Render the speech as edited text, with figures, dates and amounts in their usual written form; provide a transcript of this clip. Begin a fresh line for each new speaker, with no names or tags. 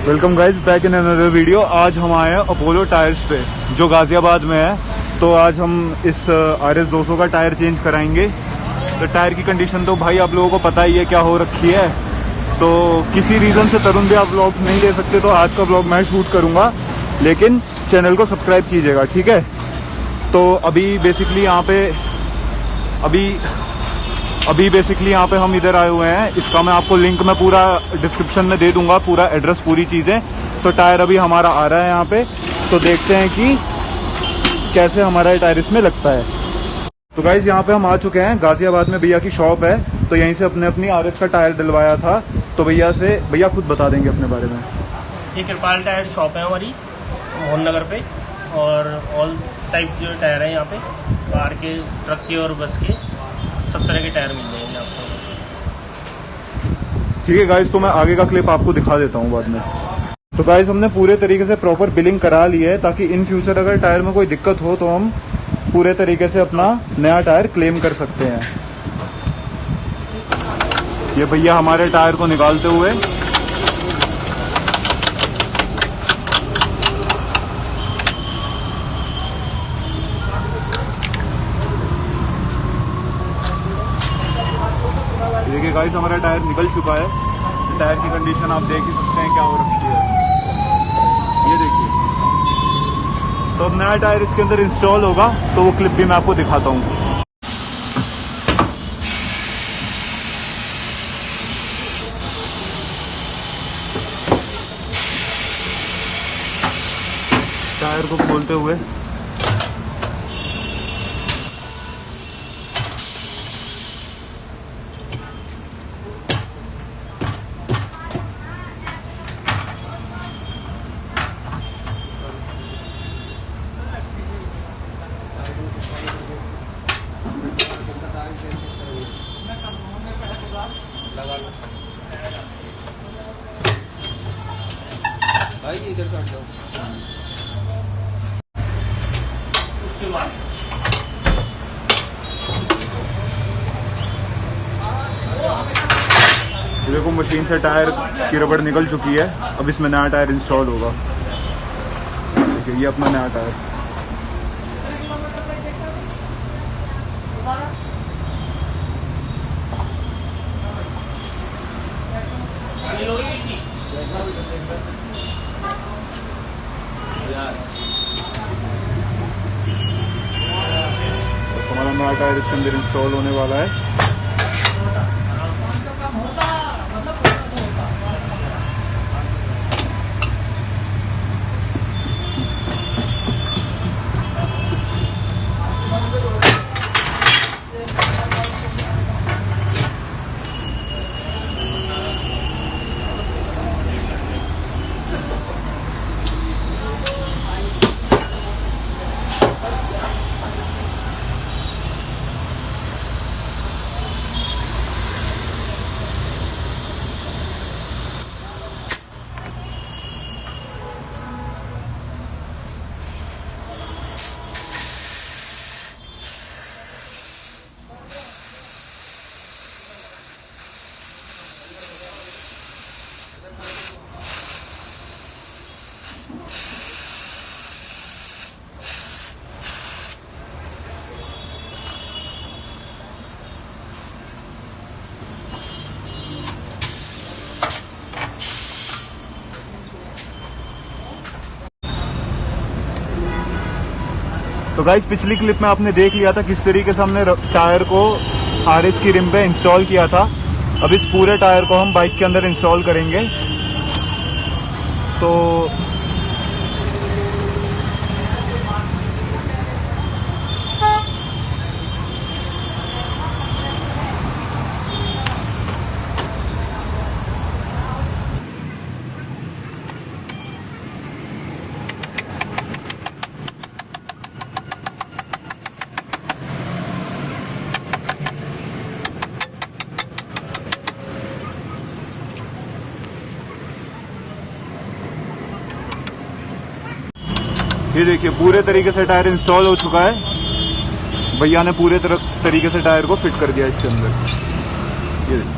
Welcome guys back in another video. आज हम आए हैं अपोलो टायर्स पे जो गाजियाबाद में है। तो आज हम इस RS 200 का टायर चेंज कराएंगे। तो टायर की कंडीशन तो भाई आप लोगों को पता ही है क्या हो रखी है। तो किसी रीज़न से तरुण भी आप व्लॉग्स नहीं ले सकते, तो आज का व्लॉग मैं शूट करूँगा, लेकिन चैनल को सब्सक्राइब कीजिएगा, ठीक है। तो अभी बेसिकली यहाँ पे हम इधर आए हुए हैं। इसका मैं आपको लिंक में पूरा डिस्क्रिप्शन में दे दूंगा, पूरा एड्रेस, पूरी चीज़ें। तो टायर अभी हमारा आ रहा है यहाँ पे, तो देखते हैं कि कैसे हमारा ये टायर इसमें लगता है। तो गाइज यहाँ पे हम आ चुके हैं। गाजियाबाद में भैया की शॉप है, तो यहीं से अपनी RS का टायर डलवाया था। तो भैया खुद बता देंगे अपने बारे में।
ये कृपाल टायर शॉप है हमारी मोहन नगर पे, और ऑल टाइप जो टायर है यहाँ पे, कार के, ट्रक के और बस के, सब तरह के टायर मिल जाएंगे आपको।
ठीक है गाइज, तो मैं आगे का क्लिप आपको दिखा देता हूँ बाद में। तो गाइज हमने पूरे तरीके से प्रॉपर बिलिंग करा ली है, ताकि इन फ्यूचर अगर टायर में कोई दिक्कत हो तो हम पूरे तरीके से अपना नया टायर क्लेम कर सकते हैं। ये भैया हमारे टायर को निकालते हुए देखिए गाइस, हमारा टायर निकल चुका है। टायर की कंडीशन आप देख ही सकते हैं क्या हो रखी है, ये देखिए। तो अब नया टायर इसके अंदर इंस्टॉल होगा, तो वो क्लिप भी मैं आपको दिखाता हूँ। टायर को खोलते हुए
इधर से हट जाओ। उसके बाद
देखो, मशीन से टायर की रबड़ निकल चुकी है। अब इसमें नया टायर इंस्टॉल होगा। देखिए, ये अपना नया टायर। हमारा नया टायर इसके अंदर इंस्टॉल होने वाला है। तो गाइस, पिछली क्लिप में आपने देख लिया था किस तरीके से हमने टायर को RS की रिम पे इंस्टॉल किया था। अब इस पूरे टायर को हम बाइक के अंदर इंस्टॉल करेंगे। तो ये देखिए, पूरे तरीके से टायर इंस्टॉल हो चुका है। भैया ने पूरे तरीके से टायर को फिट कर दिया इसके अंदर। ये देखिए।